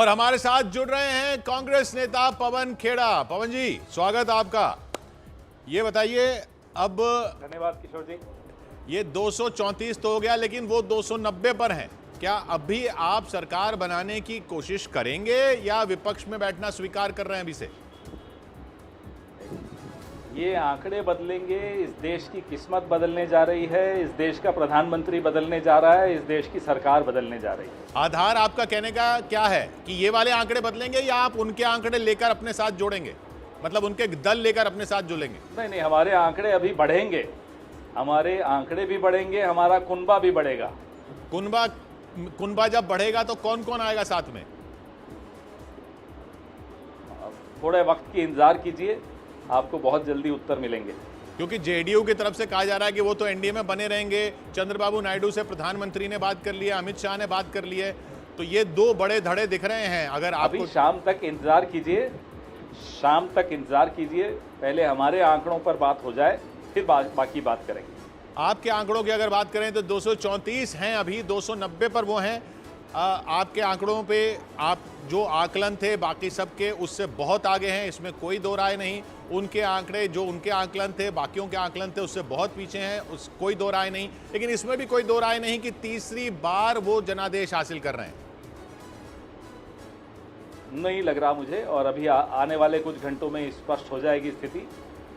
और हमारे साथ जुड़ रहे हैं कांग्रेस नेता पवन खेड़ा। पवन जी, स्वागत आपका। ये बताइए, अब धन्यवाद किशोर जी। ये 234 तो हो गया, लेकिन वो 290 पर हैं। क्या अब भी आप सरकार बनाने की कोशिश करेंगे या विपक्ष में बैठना स्वीकार कर रहे हैं अभी से? ये आंकड़े बदलेंगे, इस देश की किस्मत बदलने जा रही है, इस देश का प्रधानमंत्री बदलने जा रहा है, इस देश की सरकार बदलने जा रही है। आधार आपका कहने का क्या है कि ये वाले आंकड़े बदलेंगे या आप उनके आंकड़े लेकर अपने साथ जोड़ेंगे, मतलब उनके दल लेकर अपने साथ जोड़ेंगे? नहीं, हमारे आंकड़े अभी बढ़ेंगे, हमारे आंकड़े भी बढ़ेंगे, हमारा कुनबा भी बढ़ेगा। कुनबा जब बढ़ेगा तो कौन कौन आएगा साथ में? थोड़े वक्त की इंतजार कीजिए, आपको बहुत जल्दी उत्तर मिलेंगे। क्योंकि जेडीयू की तरफ से कहा जा रहा है कि वो तो एनडीए में बने रहेंगे। चंद्रबाबू नायडू से प्रधानमंत्री ने बात कर लिया, अमित शाह ने बात कर ली है, तो ये दो बड़े धड़े दिख रहे हैं। अगर अभी शाम तक इंतजार कीजिए, शाम तक इंतजार कीजिए, पहले हमारे आंकड़ों पर बात हो जाए, फिर बाकी बात करेंगे। आपके आंकड़ों की अगर बात करें तो 234 हैं अभी, 290 पर वो हैं। आपके आंकड़ों पे आप जो आकलन थे बाकी सबके, उससे बहुत आगे हैं, इसमें कोई दो राय नहीं। उनके आंकड़े जो उनके आकलन थे, बाकियों के आकलन थे, उससे बहुत पीछे हैं, उस कोई दो राय नहीं। लेकिन इसमें भी कोई दो राय नहीं कि तीसरी बार वो जनादेश हासिल कर रहे हैं। नहीं लग रहा मुझे, और अभी आने वाले कुछ घंटों में स्पष्ट हो जाएगी स्थिति।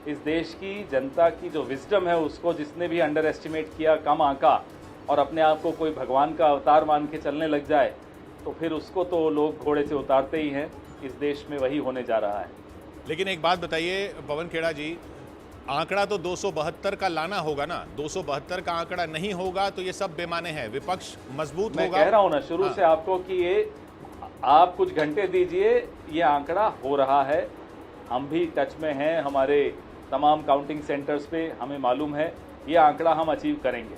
इस देश की जनता की जो विजडम है, उसको जिसने भी अंडर एस्टिमेट किया, कम आंका और अपने आप को कोई भगवान का अवतार मान के चलने लग जाए, तो फिर उसको तो लोग घोड़े से उतारते ही हैं। इस देश में वही होने जा रहा है। लेकिन एक बात बताइए पवन खेड़ा जी, आंकड़ा तो 272 का लाना होगा ना। 272 का आंकड़ा नहीं होगा तो ये सब बेमाने हैं, विपक्ष मजबूत होगा। मैं कह रहा हूं ना शुरू से आपको कि ये आप कुछ घंटे दीजिए, ये आंकड़ा हो रहा है। हम भी टच में हैं, हमारे तमाम काउंटिंग सेंटर्स पे हमें मालूम है ये आंकड़ा हम अचीव करेंगे।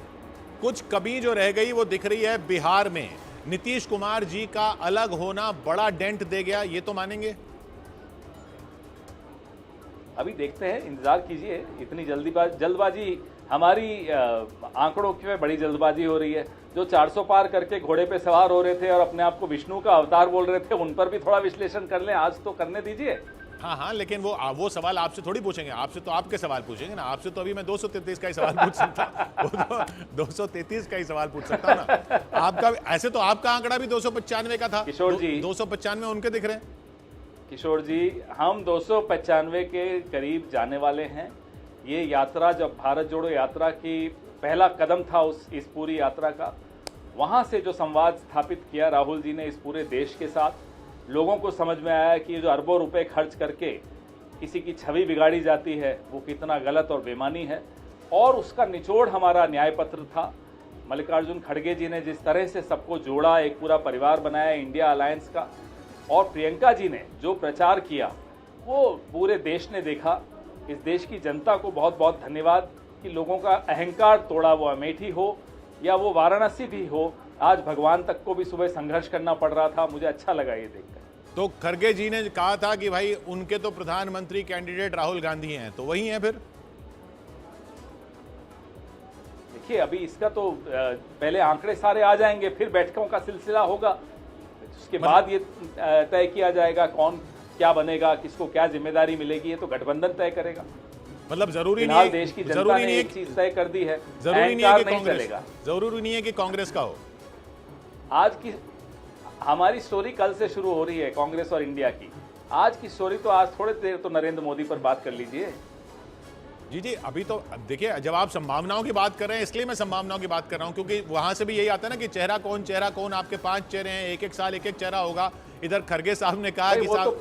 कुछ कमी जो रह गई वो दिख रही है बिहार में। नीतीश कुमार जी का अलग होना बड़ा डेंट दे गया, ये तो मानेंगे? अभी देखते हैं, इंतजार कीजिए। इतनी जल्दबाजी हमारी आंकड़ों की बड़ी जल्दबाजी हो रही है। जो 400 पार करके घोड़े पे सवार हो रहे थे और अपने आप को विष्णु का अवतार बोल रहे थे, उन पर भी थोड़ा विश्लेषण कर लें, आज तो करने दीजिए। हाँ, लेकिन वो सवाल आपसे थोड़ी पूछेंगे, आपसे तो आपके सवाल पूछेंगे ना। आपसे तो अभी मैं 233 का ही सवाल पूछ सकता, वो तो 233 का ही सवाल पूछ सकता ना। आपका ऐसे तो आपका आंकड़ा भी 295 का था किशोर जी। 295 उनके दिख रहे हैं। किशोर जी, हम 295 के करीब जाने वाले हैं। ये यात्रा, जब भारत जोड़ो यात्रा की पहला कदम था इस पूरी यात्रा का, वहां से जो संवाद स्थापित किया राहुल जी ने इस पूरे देश के साथ, लोगों को समझ में आया कि जो अरबों रुपए खर्च करके किसी की छवि बिगाड़ी जाती है वो कितना गलत और बेमानी है। और उसका निचोड़ हमारा न्याय पत्र था। मल्लिकार्जुन खड़गे जी ने जिस तरह से सबको जोड़ा, एक पूरा परिवार बनाया इंडिया अलायंस का, और प्रियंका जी ने जो प्रचार किया वो पूरे देश ने देखा। इस देश की जनता को बहुत बहुत धन्यवाद कि लोगों का अहंकार तोड़ा, वो अमेठी हो या वो वाराणसी भी हो। आज भगवान तक को भी सुबह संघर्ष करना पड़ रहा था। मुझे अच्छा लगा ये देखकर। तो खड़गे जी ने कहा था कि भाई उनके तो प्रधानमंत्री कैंडिडेट राहुल गांधी हैं, तो वही हैं। फिर देखिए, अभी इसका तो पहले आंकड़े सारे आ जाएंगे, फिर बैठकों का सिलसिला होगा, उसके बाद ये तय किया जाएगा कौन क्या बनेगा, किसको क्या जिम्मेदारी मिलेगी। ये तो गठबंधन तय करेगा। मतलब जरूरी नहीं, देश की जनता ने एक चीज तय कर दी है, जरूरी नहीं है कि नहीं चलेगा, जरूरी नहीं है कि कांग्रेस का हो। आज की हमारी स्टोरी कल से शुरू हो रही है, कांग्रेस और इंडिया की। आज की स्टोरी तो आज थोड़ी देर तो नरेंद्र मोदी पर बात कर लीजिए। जी, अभी तो देखिए, जब आप संभावनाओं की बात कर रहे हैं, इसलिए मैं संभावनाओं की बात कर रहा हूं, क्योंकि वहां से भी यही आता है ना कि चेहरा कौन। आपके 5 चेहरे हैं, एक साल एक चेहरा होगा। इधर खड़गे साहब ने कहा कि वो तो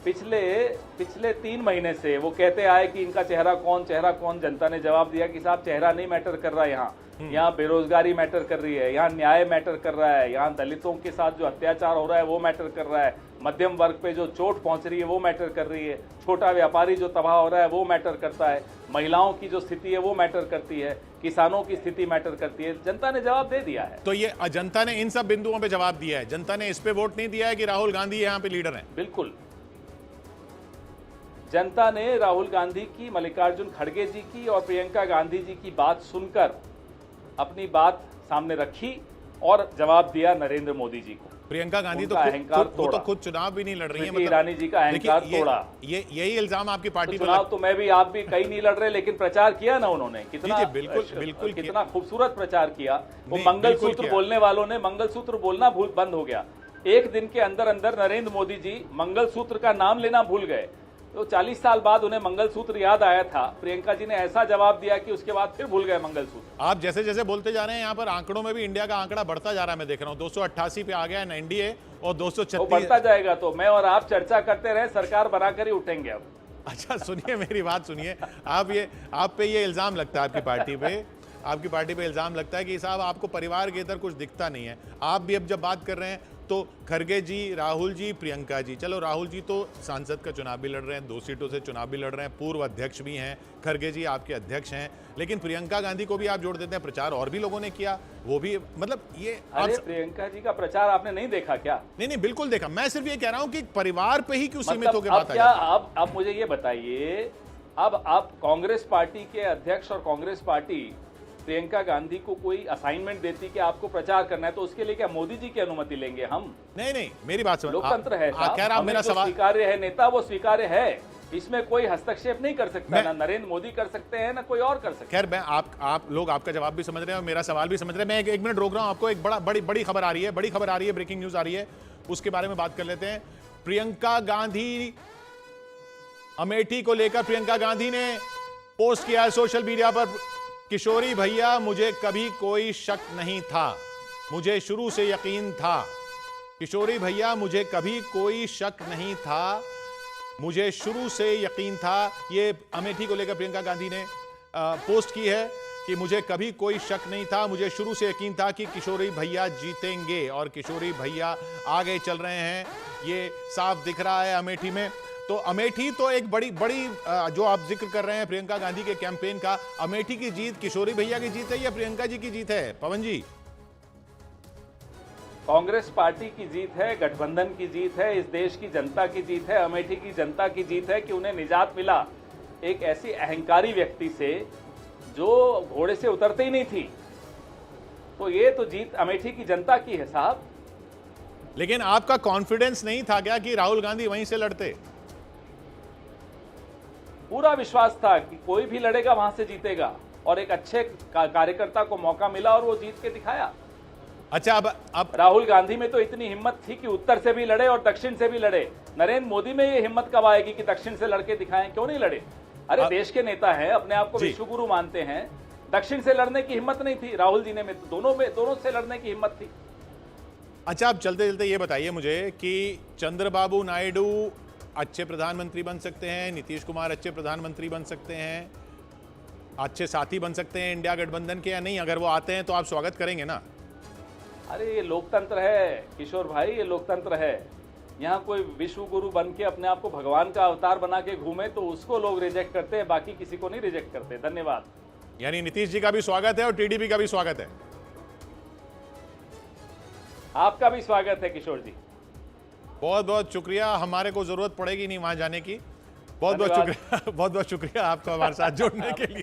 पिछले 3 महीने से वो कहते आए कि इनका चेहरा कौन। जनता ने जवाब दिया कि साहब, चेहरा नहीं मैटर कर रहा है। यहाँ बेरोजगारी मैटर कर रही है, यहाँ न्याय मैटर कर रहा है, यहाँ दलितों के साथ जो अत्याचार हो रहा है वो मैटर कर रहा है, मध्यम वर्ग पे जो चोट पहुंच रही है वो मैटर कर रही है, छोटा व्यापारी जो तबाह हो रहा है वो मैटर करता है, महिलाओं की जो स्थिति है वो मैटर करती है, किसानों की स्थिति मैटर करती है। जनता ने जवाब दे दिया है। तो ये जनता ने इन सब बिंदुओं पे जवाब दिया है। जनता ने इस पे वोट नहीं दिया है कि राहुल गांधी यहाँ पे लीडर हैं। बिल्कुल, जनता ने राहुल गांधी की, मल्लिकार्जुन खड़गे जी की और प्रियंका गांधी जी की बात सुनकर अपनी बात सामने रखी और जवाब दिया नरेंद्र मोदी जी को। प्रियंका गांधी तो उनका अहंकार वो तो तोड़ा। खुद चुनाव भी नहीं लड़ रही है। स्मृति ईरानी जी का अहंकार देखिए, तोड़ा। ये यही इल्जाम आपकी पार्टी पर चुनाव तो मैं भी आप भी कहीं नहीं लड़ रहे, लेकिन प्रचार किया ना उन्होंने, कितना जी, बिल्कुल कितना खूबसूरत प्रचार किया। वो नहीं, मंगलसूत्र बिल्कुल किया। बोलने वालों ने मंगलसूत्र बोलना बंद हो गया। एक दिन के अंदर अंदर नरेंद्र मोदी जी मंगलसूत्र का नाम लेना भूल गए। तो 40 साल बाद उन्हें मंगलसूत्र याद आया था। प्रियंका जी ने ऐसा जवाब दिया कि उसके बाद फिर भूल गए मंगलसूत्र। आप जैसे जैसे बोलते जा रहे हैं, यहाँ पर आंकड़ों में भी इंडिया का आंकड़ा बढ़ता जा रहा है। मैं देख रहा हूँ 288 पे आ गया है एनडीए और वो 236। बढ़ता जाएगा तो मैं और आप चर्चा करते रहे, सरकार बनाकर ही उठेंगे अब। अच्छा सुनिए, मेरी बात सुनिए। आप पे ये इल्जाम लगता है, आपकी पार्टी पे इल्जाम लगता है कि साहब आपको परिवार के इधर कुछ दिखता नहीं है। आप भी अब जब बात कर रहे हैं तो खरगे जी, राहुल जी, प्रियंका जी, चलो राहुल जी तो सांसद का चुनाव भी लड़ रहे हैं, 2 सीटों से चुनाव भी लड़ रहे हैं, पूर्व अध्यक्ष भी हैं, खरगे जी आपके अध्यक्ष हैं, लेकिन प्रियंका गांधी को भी आप जोड़ देते हैं। प्रचार और भी लोगों ने किया, वो भी मतलब ये अरे प्रियंका जी का प्रचार आपने नहीं देखा क्या? नहीं बिल्कुल देखा। मैं सिर्फ ये कह रहा हूं कि परिवार पे ही क्यों सीमित मतलब होकर अब बात आ क्या, जाती है? अब मुझे ये बताइए, अब आप कांग्रेस पार्टी के अध्यक्ष और कांग्रेस पार्टी प्रियंका गांधी को कोई असाइनमेंट देती कि आपको प्रचार करना है, तो उसके लिए क्या मोदी जी की अनुमति लेंगे हम? नहीं मेरी बात समझ। लोकतंत्र है साहब, कह रहा हूं, हमें मेरा जो सवाल स्वीकार्य है नेता वो स्वीकार्य है, इसमें कोई हस्तक्षेप नहीं कर सकता। ना नरेंद्र मोदी कर सकते हैं ना कोई और कर सकते हैं। खैर, मैं आप लोग आपका जवाब भी समझ रहे हैं और मेरा सवाल भी समझ रहे हैं। मैं एक मिनट रोक रहा हूं आपको। एक बड़ी खबर आ रही है, ब्रेकिंग न्यूज आ रही है, उसके बारे में बात कर लेते हैं। प्रियंका गांधी, अमेठी को लेकर प्रियंका गांधी ने पोस्ट किया है सोशल मीडिया पर, किशोरी भैया मुझे कभी कोई शक नहीं था, मुझे शुरू से यकीन था। किशोरी भैया मुझे कभी कोई शक नहीं था, मुझे शुरू से यकीन था। ये अमेठी को लेकर प्रियंका गांधी ने पोस्ट की है कि मुझे कभी कोई शक नहीं था, मुझे शुरू से यकीन था कि किशोरी भैया जीतेंगे और किशोरी भैया आगे चल रहे हैं। ये साफ दिख रहा है अमेठी में। तो अमेठी तो एक बड़ी जो आप जिक्र कर रहे हैं प्रियंका गांधी के कैंपेन का, अमेठी की जीत किशोरी भैया की जीत है या प्रियंका जी की जीत है? पवन जी, कांग्रेस पार्टी की जीत है, गठबंधन की जीत है, इस देश की जनता की जीत है, अमेठी की जनता की जीत है कि उन्हें निजात मिला एक ऐसी अहंकारी व्यक्ति से जो घोड़े से उतरते ही नहीं थी। तो ये तो जीत अमेठी की जनता की है साहब। लेकिन आपका कॉन्फिडेंस नहीं था क्या कि राहुल गांधी वहीं से लड़ते? पूरा विश्वास था कि कोई भी लड़ेगा वहां से जीतेगा, और एक अच्छे कार्यकर्ता को मौका मिला और वो जीत के दिखाया। अच्छा, अब राहुल गांधी में तो इतनी हिम्मत थी कि उत्तर से भी लड़े और दक्षिण से भी लड़े। नरेंद्र मोदी में ये हिम्मत कब आएगी कि दक्षिण से लड़के दिखाएं? क्यों नहीं लड़े? अरे देश के नेता हैं, अपने आप को विश्व गुरु मानते हैं। दक्षिण से लड़ने की हिम्मत नहीं थी राहुल जी ने, में दोनों से लड़ने की हिम्मत थी। अच्छा, आप चलते चलते ये बताइए मुझे कि चंद्रबाबू नायडू अच्छे प्रधानमंत्री बन सकते हैं, नीतीश कुमार अच्छे प्रधानमंत्री बन सकते हैं, अच्छे साथी बन सकते हैं इंडिया गठबंधन के, या नहीं? अगर वो आते हैं तो आप स्वागत करेंगे ना? अरे ये लोकतंत्र है किशोर भाई, ये लोकतंत्र है। यहाँ कोई विश्व गुरु बन के अपने आप को भगवान का अवतार बना के घूमे तो उसको लोग रिजेक्ट करते हैं, बाकी किसी को नहीं रिजेक्ट करते। धन्यवाद। यानी नीतीश जी का भी स्वागत है और टीडीपी का भी स्वागत है। आपका भी स्वागत है किशोर जी। बहुत बहुत शुक्रिया, हमारे को जरूरत पड़ेगी नहीं वहां जाने की। बहुत बहुत शुक्रिया आपका हमारे साथ जुड़ने के लिए।